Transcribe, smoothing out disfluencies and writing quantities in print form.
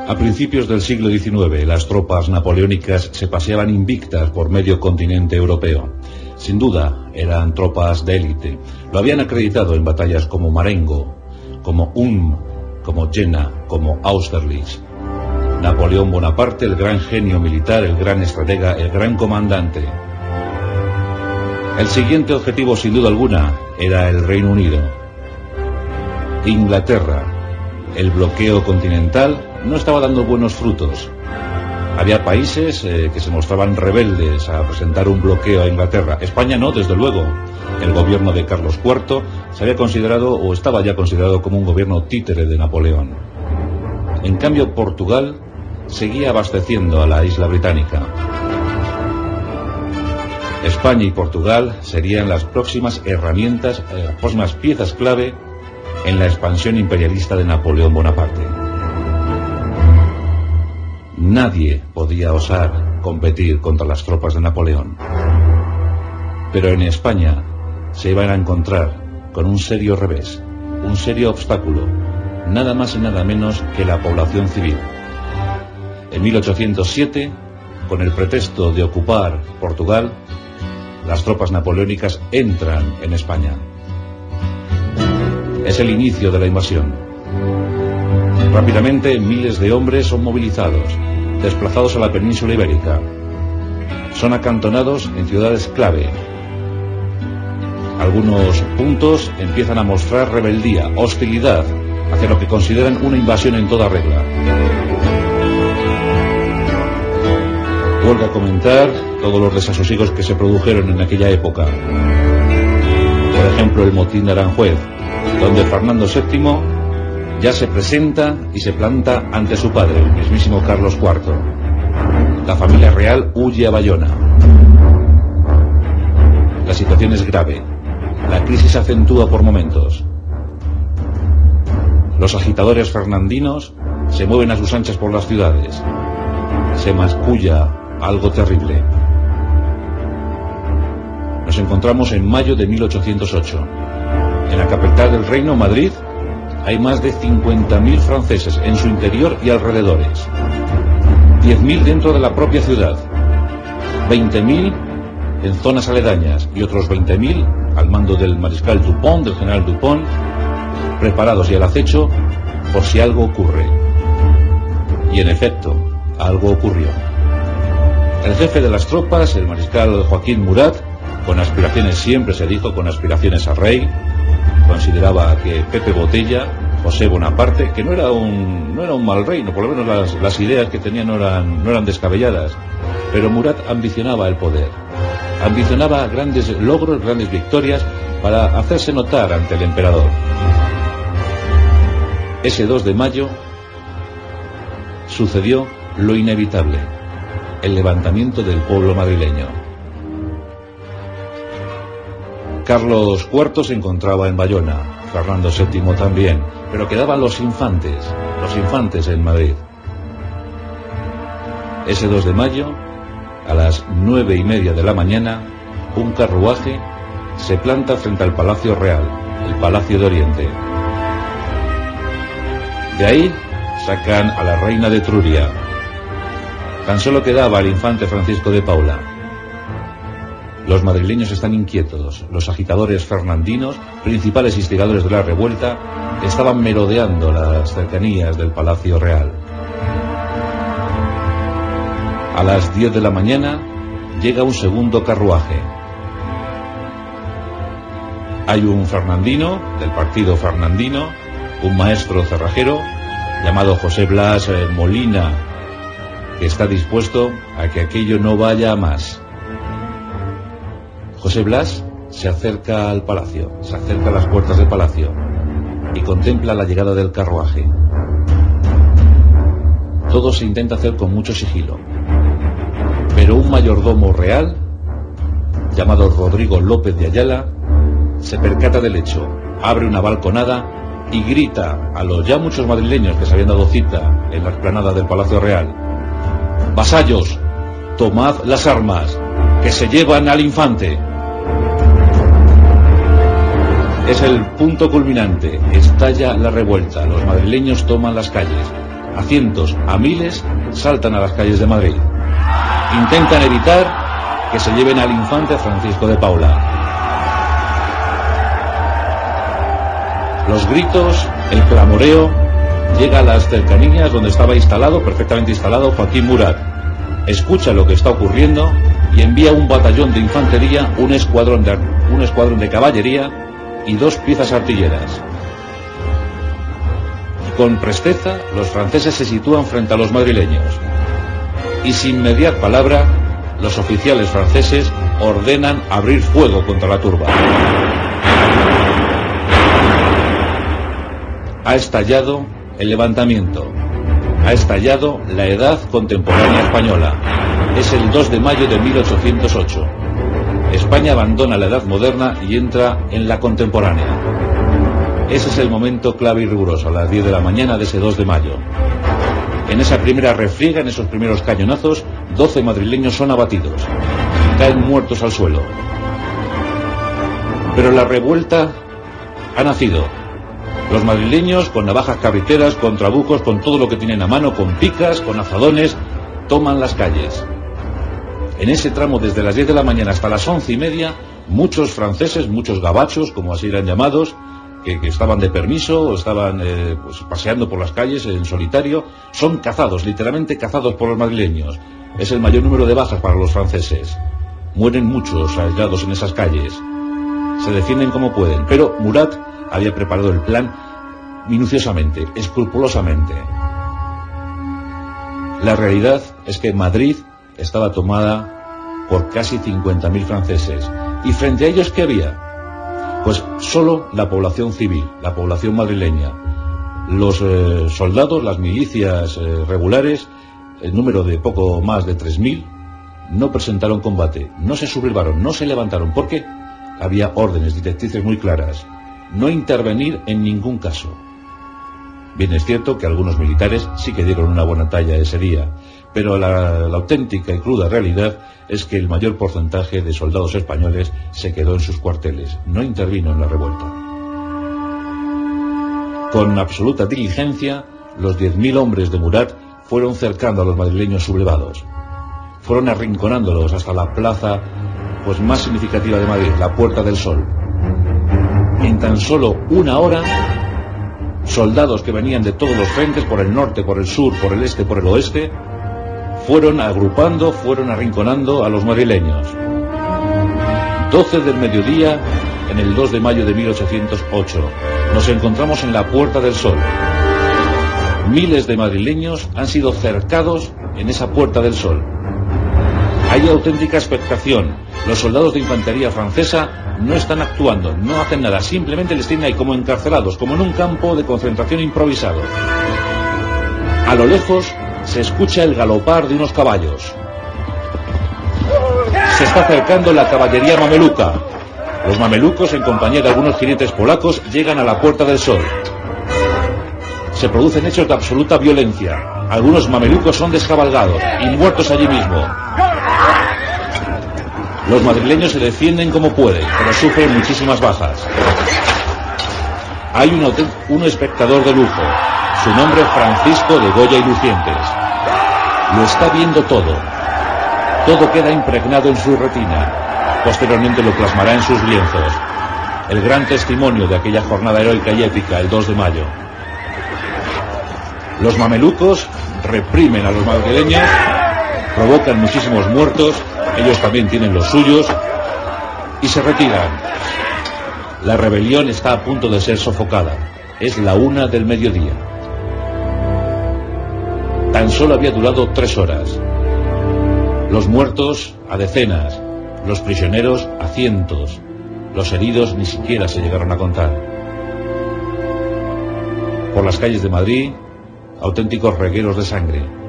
A principios del siglo XIX, las tropas napoleónicas se paseaban invictas por medio continente europeo. Sin duda, eran tropas de élite. Lo habían acreditado en batallas como Marengo, como Ulm, como Jena, como Austerlitz. Napoleón Bonaparte, el gran genio militar, el gran estratega, el gran comandante. El siguiente objetivo, sin duda alguna, era el Reino Unido. Inglaterra. El bloqueo continental no estaba dando buenos frutos. Había países que se mostraban rebeldes a presentar un bloqueo a Inglaterra. España no, desde luego. El gobierno de Carlos IV se había considerado, o estaba ya considerado, como un gobierno títere de Napoleón. En cambio, Portugal seguía abasteciendo a la isla británica. España y Portugal serían las próximas herramientas, próximas piezas clave en la expansión imperialista de Napoleón Bonaparte. Nadie podía osar competir contra las tropas de Napoleón. Pero en España se iban a encontrar con un serio revés, un serio obstáculo, nada más y nada menos que la población civil. En 1807, con el pretexto de ocupar Portugal, las tropas napoleónicas entran en España. Es el inicio de la invasión. Rápidamente, miles de hombres son movilizados, desplazados a la península ibérica. Son acantonados en ciudades clave. Algunos puntos empiezan a mostrar rebeldía, hostilidad hacia lo que consideran una invasión en toda regla. Huelga comentar todos los desasosiegos que se produjeron en aquella época. Por ejemplo, el motín de Aranjuez, donde Fernando VII ya se presenta y se planta ante su padre, el mismísimo Carlos IV. La familia real huye a Bayona. La situación es grave. La crisis se acentúa por momentos. Los agitadores fernandinos se mueven a sus anchas por las ciudades. Se masculla algo terrible. Nos encontramos en mayo de 1808. En la capital del reino, Madrid, hay más de 50.000 franceses en su interior y alrededores. 10.000 dentro de la propia ciudad. 20.000 en zonas aledañas y otros 20.000 al mando del mariscal Dupont, del general Dupont, preparados y al acecho por si algo ocurre. Y en efecto, algo ocurrió. El jefe de las tropas, el mariscal Joaquín Murat, con aspiraciones, siempre se dijo, con aspiraciones a rey, consideraba que Pepe Botella, José Bonaparte, que no era un mal rey, no, por lo menos las ideas que tenía no eran descabelladas, pero Murat ambicionaba el poder, ambicionaba grandes logros, grandes victorias para hacerse notar ante el emperador. Ese 2 de mayo sucedió lo inevitable, el levantamiento del pueblo madrileño. Carlos IV se encontraba en Bayona, Fernando VII también, pero quedaban los infantes en Madrid. Ese 2 de mayo, a las 9:30 de la mañana, un carruaje se planta frente al Palacio Real, el Palacio de Oriente. De ahí sacan a la reina de Etruria. Tan solo quedaba el infante Francisco de Paula. Los madrileños están inquietos. Los agitadores fernandinos, principales instigadores de la revuelta, estaban merodeando las cercanías del Palacio Real. A las 10 de la mañana llega un segundo carruaje. Hay un fernandino, del partido fernandino, un maestro cerrajero, llamado José Blas Molina, que está dispuesto a que aquello no vaya a más. José Blas se acerca al palacio, se acerca a las puertas del palacio y contempla la llegada del carruaje. Todo se intenta hacer con mucho sigilo, pero un mayordomo real, llamado Rodrigo López de Ayala, se percata del hecho, abre una balconada y grita a los ya muchos madrileños que se habían dado cita en la explanada del Palacio Real: vasallos, tomad las armas, que se llevan al infante. Es el punto culminante, estalla la revuelta, los madrileños toman las calles. a cientos, a miles, saltan a las calles de Madrid. Intentan evitar que se lleven al infante Francisco de Paula. Los gritos, el clamoreo, llega a las cercanías donde estaba perfectamente instalado Joaquín Murat. Escucha lo que está ocurriendo y envía un batallón de infantería, un escuadrón de caballería y 2 piezas artilleras. Con presteza, los franceses se sitúan frente a los madrileños y sin mediar palabra, los oficiales franceses ordenan abrir fuego contra la turba. Ha estallado el levantamiento, ha estallado la edad contemporánea española. Es el 2 de mayo de 1808. España abandona la edad moderna y entra en la contemporánea. Ese es el momento clave y riguroso, a las 10 de la mañana de ese 2 de mayo. En esa primera refriega, en esos primeros cañonazos, 12 madrileños son abatidos, caen muertos al suelo. Pero la revuelta ha nacido. Los madrileños, con navajas carriteras, con trabucos, con todo lo que tienen a mano, con picas, con azadones, toman las calles. En ese tramo, desde las 10 de la mañana hasta las 11:30, muchos franceses, muchos gabachos, como así eran llamados, que estaban de permiso o estaban paseando por las calles en solitario, son cazados, literalmente cazados por los madrileños. Es el mayor número de bajas para los franceses. Mueren muchos aislados en esas calles. Se defienden como pueden, pero Murat había preparado el plan minuciosamente, escrupulosamente. La realidad es que Madrid estaba tomada por casi 50.000 franceses. ¿Y frente a ellos qué había? Pues solo la población civil, la población madrileña. Los soldados, las milicias regulares, el número de poco más de 3.000, no presentaron combate, no se sublevaron, no se levantaron, porque había órdenes, directrices muy claras. No intervenir en ningún caso. Bien, es cierto que algunos militares sí que dieron una buena talla ese día, pero la auténtica y cruda realidad es que el mayor porcentaje de soldados españoles se quedó en sus cuarteles, no intervino en la revuelta. Con absoluta diligencia, los 10.000 hombres de Murat fueron cercando a los madrileños sublevados. Fueron arrinconándolos hasta la plaza más significativa de Madrid, la Puerta del Sol. En tan solo una hora, soldados que venían de todos los frentes, por el norte, por el sur, por el este, por el oeste, fueron agrupando, fueron arrinconando a los madrileños. 12 del mediodía, en el 2 de mayo de 1808, nos encontramos en la Puerta del Sol. Miles de madrileños han sido cercados en esa Puerta del Sol. Hay auténtica expectación. Los soldados de infantería francesa no están actuando, no hacen nada, simplemente les tienen ahí como encarcelados, como en un campo de concentración improvisado. A lo lejos se escucha el galopar de unos caballos. Se está acercando la caballería mameluca. Los mamelucos, en compañía de algunos jinetes polacos, llegan a la Puerta del Sol. Se producen hechos de absoluta violencia. Algunos mamelucos son descabalgados y muertos allí mismo. Los madrileños se defienden como pueden, pero sufren muchísimas bajas. Hay un espectador de lujo. Su nombre es Francisco de Goya y Lucientes. Lo está viendo todo. Todo queda impregnado en su retina. Posteriormente lo plasmará en sus lienzos. El gran testimonio de aquella jornada heroica y épica, el 2 de mayo. Los mamelucos reprimen a los madrileños, provocan muchísimos muertos, ellos también tienen los suyos, y se retiran. La rebelión está a punto de ser sofocada. Es la 1 del mediodía. Tan solo había durado 3 horas. Los muertos a decenas, los prisioneros a cientos, los heridos ni siquiera se llegaron a contar. Por las calles de Madrid, auténticos regueros de sangre.